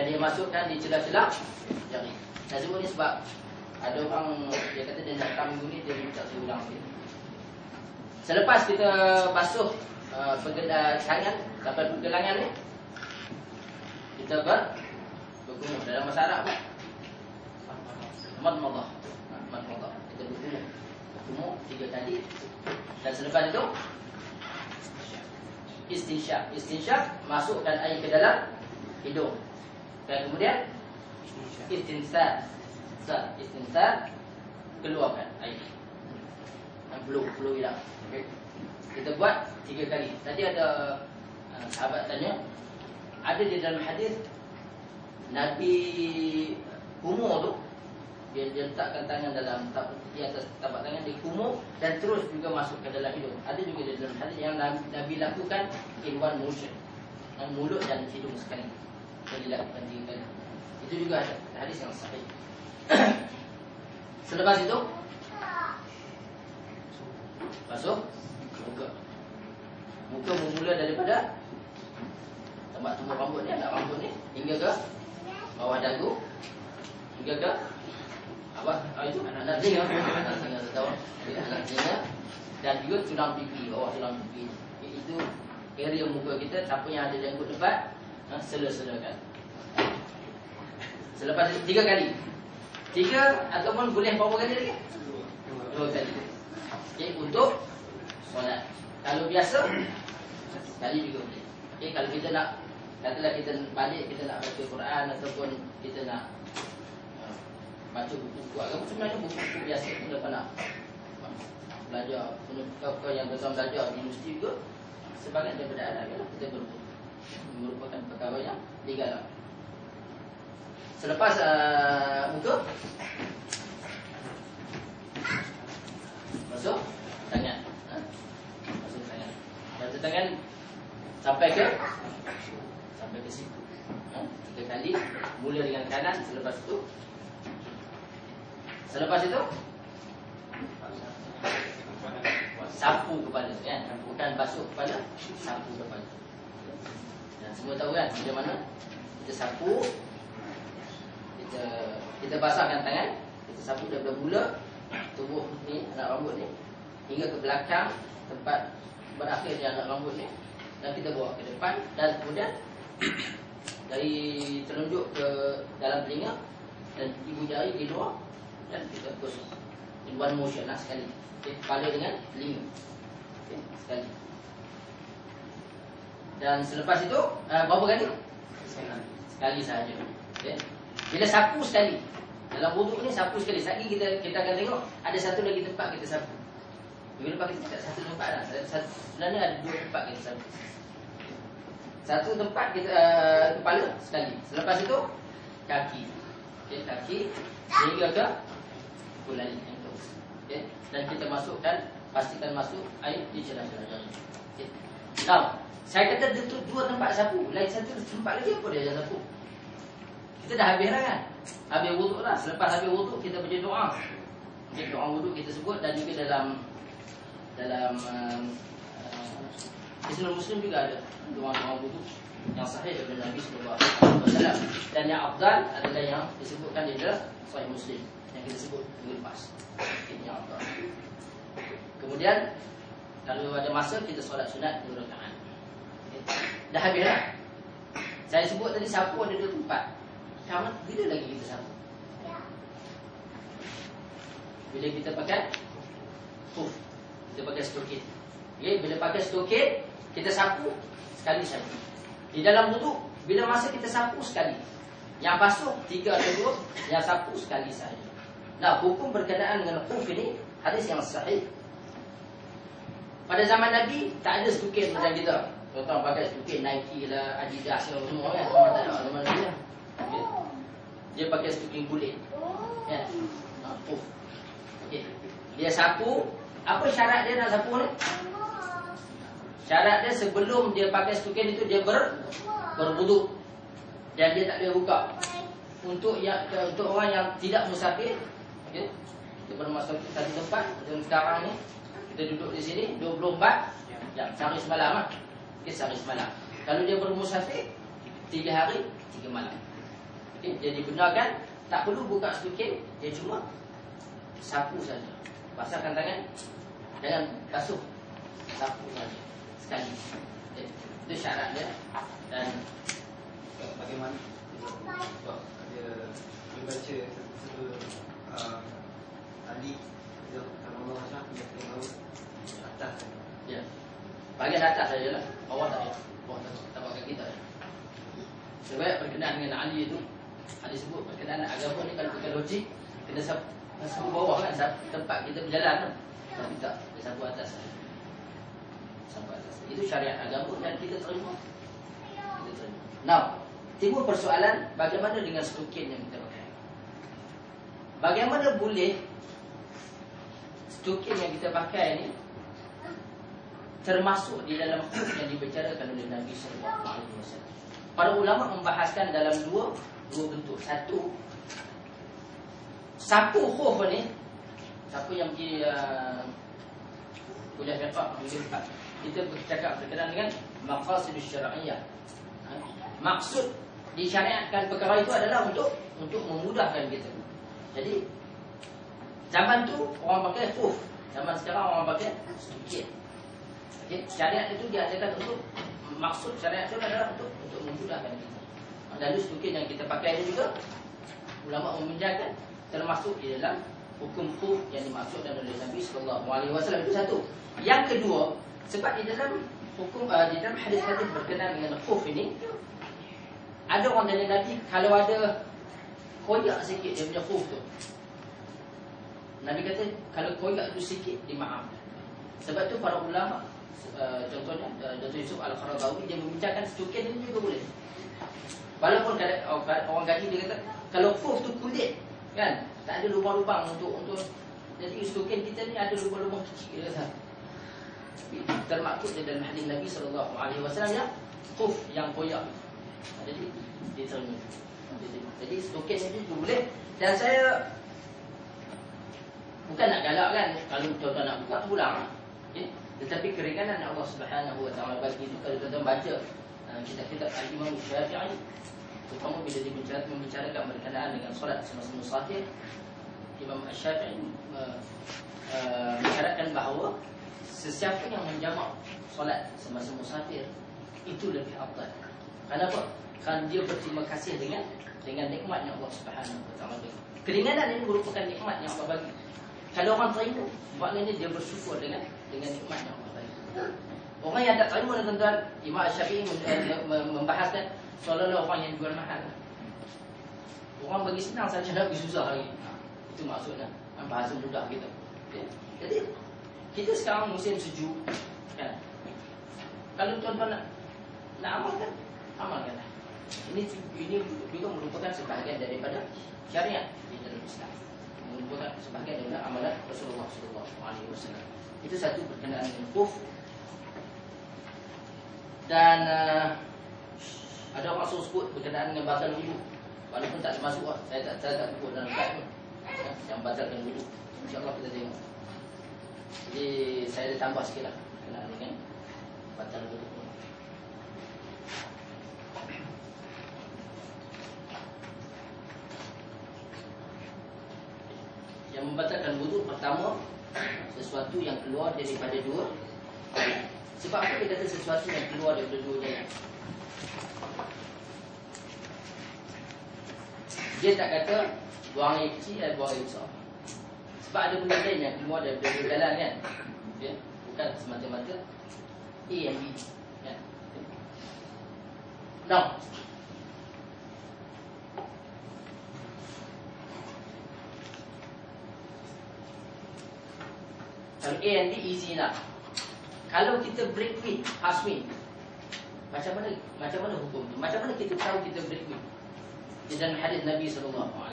dan dia masukkan di celah-celah jari. Saya sebut ni sebab ada orang dia kata dia datang minggu ni dia minta saya ulang sikit. Selepas kita basuh tangan sampai pergelangan ni, kita berkumur dalam bahasa Arab kan? Madmadah. Kita berkumur 3 kali. Dan selepas itu istinsyaq, masukkan air ke dalam hidung. Dan kemudian istinsar, keluarkan air. Dan flu hilang. Okay. Kita buat 3 kali. Tadi ada sahabat tanya, ada di dalam hadis Nabi kumur tu, dia letakkan tangan di atas tapak tangan, dia kumur dan terus juga masuk ke dalam hidung. Ada juga di dalam hadis yang Nabi lakukan in one motion, mulut dan hidung sekali. Dia lakukan 3 kali. Itu juga ada hadis yang sahih. Selepas itu masuk muka bermula daripada tempat tumbuh rambut ni, anak rambut ni, hingga ke bawah dagu, hingga ke itu anak telinga, anak telinga, dan juga tulang pipi, bawah tulang pipi. Itu area muka kita. Siapa yang ada janggut lebat, sela-selakan. Selepas itu 3 kali. 3 ataupun boleh berapa kali lagi? 2 kali. Okay, untuk solat. Kalau biasa sekali juga boleh. Okay, kalau kita nak, katalah kita balik, kita nak baca Quran ataupun kita nak baca buku-buku agama, sebenarnya buku-buku biasa pun dah pernah belajar. Kau yang bersama belajar di universiti juga, sebagian daripada adab kita merupakan perkara yang legal. Selepas muka, masuk tangan. Masuk tangan. Masuk tangan sampai ke siku. 3 kali. Mula dengan kanan, selepas itu sapu kepala, kan? Bukan basuh kepala, sapu kepala. Dan semua tahu kan macam mana kita sapu. Kita basahkan tangan, kita sapu daripada mula tubuh ni, anak rambut ni, hingga ke belakang tempat berakhirnya anak rambut ni, dan kita bawa ke depan, dan kemudian dari telunjuk ke dalam telinga dan ibu jari di luar, dan kita gosok in one motion sekali. Okay, kepala dengan telinga, okay, sekali. Dan selepas itu berapa kali? Sekali sahaja. Okay. Bila sapu sekali, dalam wuduk ni sapu sekali. Sekali kita akan tengok ada satu lagi tempat kita sapu. Bila lepas kita satu tempat lah. Sebenarnya ada 2 tempat kita sapu. Satu tempat kita kepala sekali. Selepas itu kaki. Okay, kaki sehingga ke kulali, ankles. Okay. Dan kita masukkan, pastikan masuk air di celah-celah jari. Okay. Now, saya kata itu 2 tempat sapu. Lain satu tempat lagi apa dia sapu? Kita dah habis dah kan? Habis wuduk lah. Selepas habis wuduk kita baca doa. Okay, doa wuduk kita sebut, dan juga dalam Islam Muslim juga ada doa-doa wuduk yang sahih daripada Nabi sallallahu alaihi wasallam. Dan yang afdal adalah yang disebutkan di dalam Sahih Muslim yang kita sebut minggu lepas. Ini yang afdal. Kemudian kalau ada masa kita solat sunat 2 rakaat. Okay. Dah habis dah. Saya sebut tadi sapu ada 2 tempat. Kawan, bila lagi kita sapu? Bila kita pakai kita pakai stokin. Okay, bila pakai stokin, kita sapu sekali saja. Di dalam wuduk, bila masa kita sapu sekali. Yang basuh 3 atau 2, yang sapu sekali saja. Nah, hukum berkenaan dengan khuf ini hadis yang sahih. Pada zaman Nabi tak ada stokin macam kita. Contoh pakai stokin Nike lah, Adidas lah, semua kan. Semua tak ada zaman Nabi lah. Okay. Dia pakai stokin kulit, ya. Okay. Dia sapu. Apa syarat dia nak sapu ni? Syarat dia sebelum dia pakai stokin itu dia berwuduk, dan dia tak boleh buka. Untuk orang yang tidak musafir, okay. Kita bermasuk ke satu tempat. Macam sekarang ni kita duduk di sini 24 jam, sehari semalam lah. Okay, sehari semalam. Kalau dia bermusafir 3 hari 3 malam. Okay, dia dibenarkan, tak perlu buka stokin, dia cuma sapu saja. Basahkan tangan, jangan basuh, sapu saja sekali. Okay, itu syarat dia. Dan bagaimana sebab ada membaca satu tadi kalau Allah Taala dia tahu atas ya, bagian atas sajalah, bawah tak payah. Bawah tak pakai kita. Sebab berkenaan dengan Ali itu, Ali sebut berkenaan agama ni kalau pakai logik kena sapu bawah kan, tempat kita berjalan kan. Tapi tak, dia sapu atas. Sapu atas. Itu syariat agama dan kita terima. Now, timbul persoalan bagaimana dengan stokin yang kita pakai. Bagaimana boleh stokin yang kita pakai ni termasuk di dalam hukum yang dibicarakan oleh Nabi sallallahu alaihi wasallam. Para ulama membahaskan dalam dua bentuk. Satu, sapu khuf ni, siapa yang pergi kuliah fiqh, kita bercakap berkenaan dengan maqasid syar'iyyah. Maksud disyariatkan perkara itu adalah untuk memudahkan kita. Jadi zaman tu orang pakai khuf, zaman sekarang orang pakai stokin. Okay, syariat itu diajarkan untuk, maksud syariat itu adalah untuk memudahkan kita. Lalu stokin yang kita pakai ini juga ulama membincangkan termasuk di dalam hukum khuf yang dimaksudkan oleh Nabi sallallahu alaihi wasallam. Itu satu. Yang kedua, sebab di dalam hukum di dalam hadis-hadis berkenaan dengan khuf ini, ada orang dari Nabi kalau ada koyak sikit dia punya khuf tu, Nabi kata kalau koyak tu sikit dimaafkan. Sebab tu para ulama, contohnya Dr. Yusuf Al-Qaradawi, dia membincangkan stokin ini juga boleh. Walaupun orang gaji dia kata kalau khuf tu kulit kan, tak ada lubang-lubang untuk jadi stokin kita ni ada lubang-lubang kecil dia kata. Termaktub di dalam hadis Nabi sallallahu alaihi wasallam ya, khuf yang koyak. Jadi diterima. Jadi stokin ini juga boleh. Dan saya bukan nak galak kan, kalau tuan-tuan nak buka pulang. Okay? Tetapi keringanan Allah Subhanahu wa taala bagi itu kalau tuan-tuan baca kitab-kitab Al-Imam Syafi'i, terutama bila membicarakan berkenaan dengan solat semasa musafir, Imam Syafi'i mengisyaratkan bahawa sesiapa yang menjamak solat semasa musafir itu lebih afdal. Kenapa? Kerana dia berterima kasih dengan nikmat yang Allah Subhanahu wa taala bagi. Keringanan ini merupakan nikmat yang Allah bagi. Kalau orang terima, maknanya dia bersyukur dengan nikmat yang Allah bagi. Orang yang tak terima, tuan-tuan, Imam Syafi'i membahaskan seolah-olah orang yang jual mahal. Orang bagi senang saja nak bagi susah lagi. Itu maksudnya, bahasa mudah kita. Okay? Jadi kita sekarang musim sejuk kan? Kalau tuan-tuan nak amalkan, amalkanlah. Ini juga merupakan sebahagian daripada syariat di dalam Islam, merupakan sebahagian daripada amalan Rasulullah SAW. Itu satu berkenaan dengan khuf. Dan ada orang sebut berkenaan dengan batal wudu, walaupun tak termasuk, saya tak sebut dalam kitab pun yang batalkan wudu. InsyaAllah kita tengok. Jadi saya ada tambah sikit lah berkenaan dengan batal wudu. Yang membatalkan wudu pertama, sesuatu yang keluar daripada dua. Sebab apa dia kata sesuatu yang keluar daripada dua jalan? Dia tak kata buang air kecil dan buang air besar. Sebab ada benda lain yang keluar daripada dua jalan kan? Okay? Bukan semata-mata A and B kan? Now, kalau A and B easy lah. Kalau kita break wind, pass wind, macam mana hukum tu? Macam mana kita tahu kita break wind? Di dalam hadis Nabi SAW,